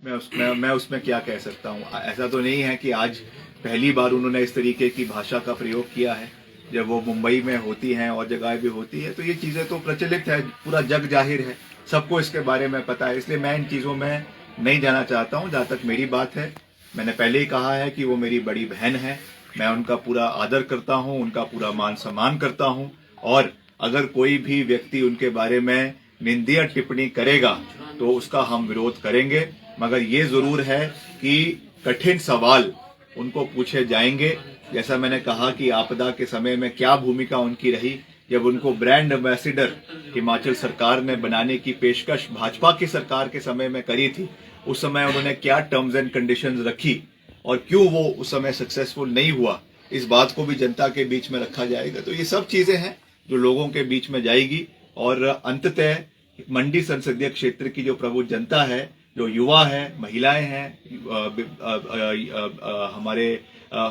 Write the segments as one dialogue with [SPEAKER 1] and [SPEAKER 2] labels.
[SPEAKER 1] मैं उसमें क्या कह सकता हूँ। ऐसा तो नहीं है कि आज पहली बार उन्होंने इस तरीके की भाषा का प्रयोग किया है। जब वो मुंबई में होती हैं और जगह भी होती है तो ये चीज़ें तो प्रचलित है, पूरा जग जाहिर है, सबको इसके बारे में पता है। इसलिए मैं इन चीज़ों में नहीं जाना चाहता हूँ। जहाँ तक मेरी बात है, मैंने पहले ही कहा है कि वो मेरी बड़ी बहन है, मैं उनका पूरा आदर करता हूँ, उनका पूरा मान सम्मान करता हूँ। और अगर कोई भी व्यक्ति उनके बारे में निंदनीय टिप्पणी करेगा तो उसका हम विरोध करेंगे, मगर ये जरूर है कि कठिन सवाल उनको पूछे जाएंगे। जैसा मैंने कहा कि आपदा के समय में क्या भूमिका उनकी रही, जब उनको ब्रांड एम्बेसडर हिमाचल सरकार ने बनाने की पेशकश भाजपा की सरकार के समय में करी थी, उस समय उन्होंने क्या टर्म्स एंड कंडीशंस रखी और क्यों वो उस समय सक्सेसफुल नहीं हुआ, इस बात को भी जनता के बीच में रखा जाएगा। तो ये सब चीजें हैं जो लोगों के बीच में जाएगी और अंततः मंडी संसदीय क्षेत्र की जो प्रबुद्ध जनता है, जो युवा है, महिलाएं हैं,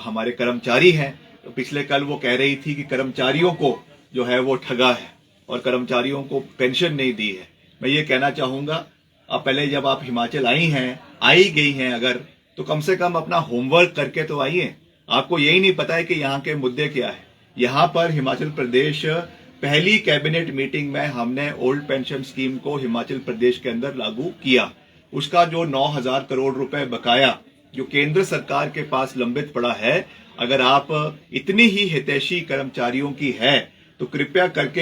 [SPEAKER 1] हमारे कर्मचारी हैं। तो पिछले कल वो कह रही थी कि कर्मचारियों को जो है वो ठगा है और कर्मचारियों को पेंशन नहीं दी है। मैं ये कहना चाहूंगा, अब पहले जब आप हिमाचल आई गई हैं अगर, तो कम से कम अपना होमवर्क करके तो आइए। आपको यही नहीं पता है कि यहाँ के मुद्दे क्या है। यहाँ पर हिमाचल प्रदेश पहली कैबिनेट मीटिंग में हमने ओल्ड पेंशन स्कीम को हिमाचल प्रदेश के अंदर लागू किया। उसका जो 9,000 करोड़ रुपए बकाया जो केंद्र सरकार के पास लंबित पड़ा है, अगर आप इतनी ही हितैषी कर्मचारियों की है तो कृपया करके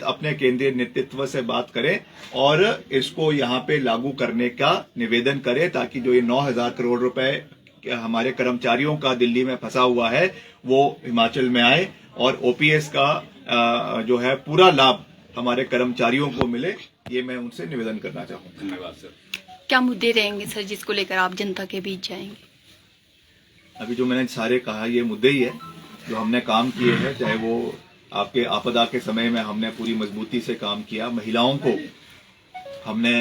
[SPEAKER 1] अपने केंद्रीय नेतृत्व से बात करें और इसको यहाँ पे लागू करने का निवेदन करें, ताकि जो ये 9,000 करोड़ रुपए हमारे कर्मचारियों का दिल्ली में फंसा हुआ है वो हिमाचल में आए और ओपीएस का जो है पूरा लाभ हमारे कर्मचारियों को मिले। ये मैं उनसे निवेदन करना चाहूंगा।
[SPEAKER 2] धन्यवाद सर।
[SPEAKER 3] क्या मुद्दे रहेंगे सर जिसको लेकर आप जनता के बीच जाएंगे?
[SPEAKER 1] अभी जो मैंने सारे कहा ये मुद्दे ही है जो हमने काम किए हैं, चाहे वो आपके आपदा के समय में हमने पूरी मजबूती से काम किया। महिलाओं को हमने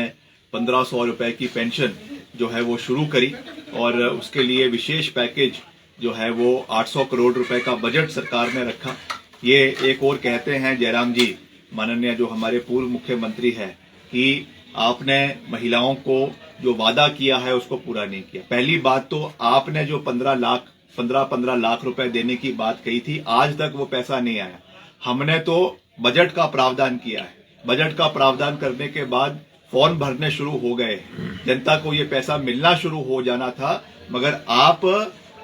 [SPEAKER 1] 1,500 रुपए की पेंशन जो है वो शुरू करी और उसके लिए विशेष पैकेज जो है वो 800 करोड़ रुपए का बजट सरकार ने रखा। ये एक और कहते हैं जयराम जी, माननीय जो हमारे पूर्व मुख्यमंत्री है, कि आपने महिलाओं को जो वादा किया है उसको पूरा नहीं किया। पहली बात तो आपने जो 15 लाख रुपए देने की बात कही थी, आज तक वो पैसा नहीं आया। हमने तो बजट का प्रावधान किया है, बजट का प्रावधान करने के बाद फॉर्म भरने शुरू हो गए, जनता को ये पैसा मिलना शुरू हो जाना था, मगर आप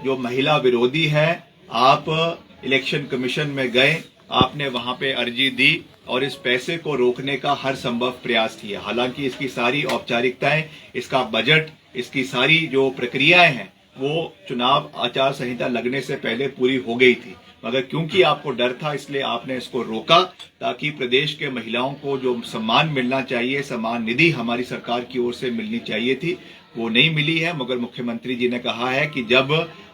[SPEAKER 1] जो महिला विरोधी हैं, आप इलेक्शन कमीशन में गए, आपने वहां पे अर्जी दी और इस पैसे को रोकने का हर संभव प्रयास किया। हालांकि इसकी सारी औपचारिकताएं, इसका बजट, इसकी सारी जो प्रक्रियाएं हैं वो चुनाव आचार संहिता लगने से पहले पूरी हो गई थी, मगर क्योंकि आपको डर था इसलिए आपने इसको रोका, ताकि प्रदेश के महिलाओं को जो सम्मान मिलना चाहिए, सम्मान निधि हमारी सरकार की ओर से मिलनी चाहिए थी, वो नहीं मिली है। मगर मुख्यमंत्री जी ने कहा है कि जब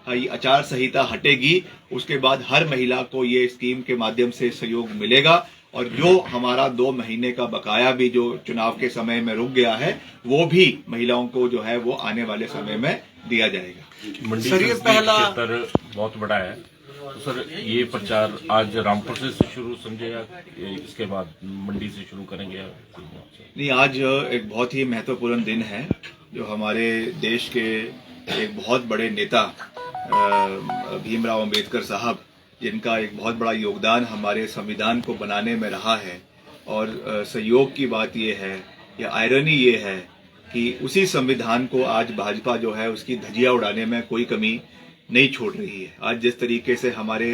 [SPEAKER 1] आचार संहिता हटेगी उसके बाद हर महिला को ये स्कीम के माध्यम से सहयोग मिलेगा और जो हमारा 2 महीने का बकाया भी जो चुनाव के समय में रुक गया है वो भी महिलाओं को जो है वो आने वाले समय में दिया जाएगा।
[SPEAKER 2] मंडी क्षेत्र बहुत बड़ा है, तो सर ये प्रचार आज रामपुर से शुरू समझेगा, इसके बाद मंडी से शुरू करेंगे?
[SPEAKER 1] नहीं, आज एक बहुत ही महत्वपूर्ण दिन है जो हमारे देश के एक बहुत बड़े नेता भीमराव अंबेडकर साहब, जिनका एक बहुत बड़ा योगदान हमारे संविधान को बनाने में रहा है। और संयोग की बात यह है या आयरनी ये है कि उसी संविधान को आज भाजपा जो है उसकी धज्जियां उड़ाने में कोई कमी नहीं छोड़ रही है। आज जिस तरीके से हमारे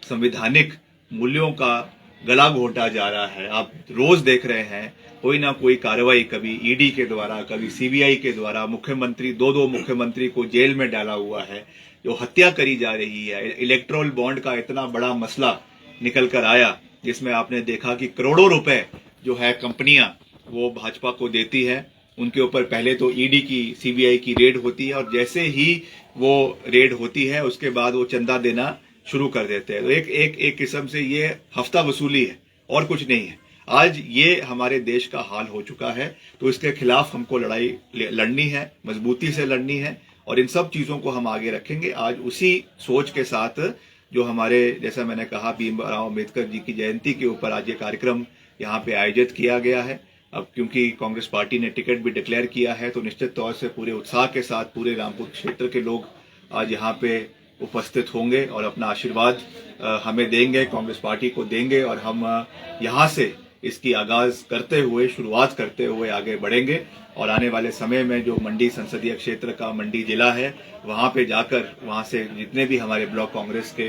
[SPEAKER 1] संवैधानिक मूल्यों का गला घोंटा जा रहा है, आप रोज देख रहे हैं कोई ना कोई कार्रवाई, कभी ईडी के द्वारा, कभी सीबीआई के द्वारा, मुख्यमंत्री 2 मुख्यमंत्री को जेल में डाला हुआ है, जो हत्या करी जा रही है। इलेक्ट्रोल बॉन्ड का इतना बड़ा मसला निकल कर आया जिसमें आपने देखा कि करोड़ों रुपए जो है कंपनियां वो भाजपा को देती है, उनके ऊपर पहले तो ईडी की, सीबीआई की रेड होती है और जैसे ही वो रेड होती है उसके बाद वो चंदा देना शुरू कर देते हैं। तो एक किस्म से ये हफ्ता वसूली है और कुछ नहीं है। आज ये हमारे देश का हाल हो चुका है, तो इसके खिलाफ हमको लड़ाई लड़नी है, मजबूती से लड़नी है और इन सब चीजों को हम आगे रखेंगे। आज उसी सोच के साथ जो हमारे, जैसा मैंने कहा, भीमराव अंबेडकर जी की जयंती के ऊपर आज ये कार्यक्रम यहाँ पे आयोजित किया गया है। अब क्योंकि कांग्रेस पार्टी ने टिकट भी डिक्लेयर किया है तो निश्चित तौर से पूरे उत्साह के साथ पूरे रामपुर क्षेत्र के लोग आज यहाँ पे उपस्थित होंगे और अपना आशीर्वाद हमें देंगे, कांग्रेस पार्टी को देंगे और हम यहाँ से इसकी आगाज करते हुए, शुरुआत करते हुए आगे बढ़ेंगे और आने वाले समय में जो मंडी संसदीय क्षेत्र का मंडी जिला है वहां पे जाकर वहां से जितने भी हमारे ब्लॉक कांग्रेस के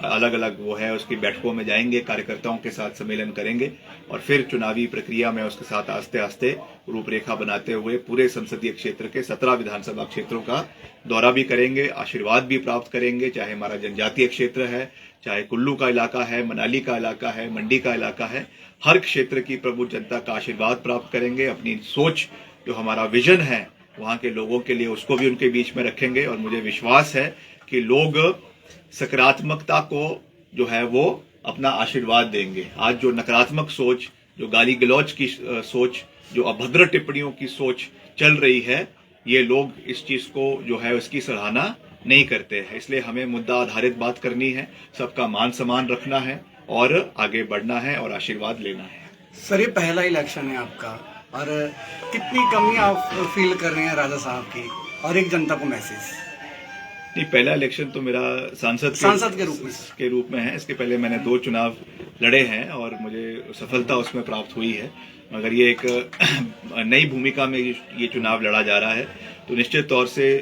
[SPEAKER 1] अलग अलग वो है उसकी बैठकों में जाएंगे, कार्यकर्ताओं के साथ सम्मेलन करेंगे और फिर चुनावी प्रक्रिया में उसके साथ आस्ते आस्ते रूपरेखा बनाते हुए पूरे संसदीय क्षेत्र के 17 विधानसभा क्षेत्रों का दौरा भी करेंगे, आशीर्वाद भी प्राप्त करेंगे, चाहे हमारा जनजातीय क्षेत्र है, चाहे कुल्लू का इलाका है, मनाली का इलाका है, मंडी का इलाका है, हर क्षेत्र की प्रबुद्ध जनता का आशीर्वाद प्राप्त करेंगे। अपनी सोच जो हमारा विजन है वहां के लोगों के लिए उसको भी उनके बीच में रखेंगे और मुझे विश्वास है कि लोग सकारात्मकता को जो है वो अपना आशीर्वाद देंगे। आज जो नकारात्मक सोच, जो गाली गलौज की सोच, जो अभद्र टिप्पणियों की सोच चल रही है, ये लोग इस चीज को जो है उसकी सराहना नहीं करते हैं। इसलिए हमें मुद्दा आधारित बात करनी है, सबका मान सम्मान रखना है और आगे बढ़ना है और आशीर्वाद लेना है।
[SPEAKER 4] सर, ये पहला इलेक्शन है आपका और कितनी कमी आप फील कर रहे हैं राजा साहब की और एक जनता को मैसेज?
[SPEAKER 1] नहीं, पहला इलेक्शन तो मेरा सांसद के रूप में है। इसके पहले मैंने 2 चुनाव लड़े हैं और मुझे सफलता उसमें प्राप्त हुई है, मगर ये एक नई भूमिका में ये चुनाव लड़ा जा रहा है तो निश्चित तौर से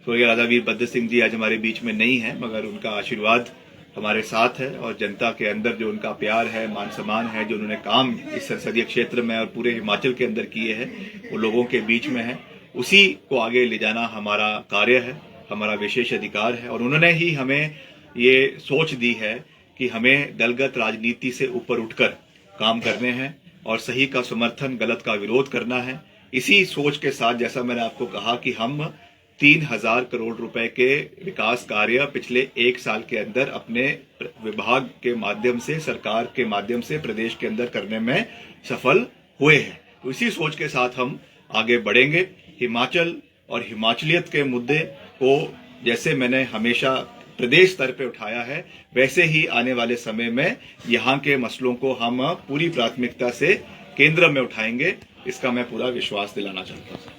[SPEAKER 1] स्वर्गीय राजा वीरभद्र सिंह जी आज हमारे बीच में नहीं है, मगर उनका आशीर्वाद हमारे साथ है और जनता के अंदर जो उनका प्यार है, मान सम्मान है, जो उन्होंने काम इस संसदीय क्षेत्र में और पूरे हिमाचल के अंदर किए हैं वो लोगों के बीच में है। उसी को आगे ले जाना हमारा कार्य है, हमारा विशेष अधिकार है और उन्होंने ही हमें ये सोच दी है कि हमें दलगत राजनीति से ऊपर उठकर काम करने हैं और सही का समर्थन, गलत का विरोध करना है। इसी सोच के साथ जैसा मैंने आपको कहा कि हम 3000 करोड़ रुपए के विकास कार्य पिछले 1 साल के अंदर अपने विभाग के माध्यम से, सरकार के माध्यम से प्रदेश के अंदर करने में सफल हुए हैं। तो इसी सोच के साथ हम आगे बढ़ेंगे। हिमाचल और हिमाचलियत के मुद्दे को जैसे मैंने हमेशा प्रदेश स्तर पे उठाया है, वैसे ही आने वाले समय में यहाँ के मसलों को हम पूरी प्राथमिकता से केंद्र में उठाएंगे। इसका मैं पूरा विश्वास दिलाना चाहता हूँ।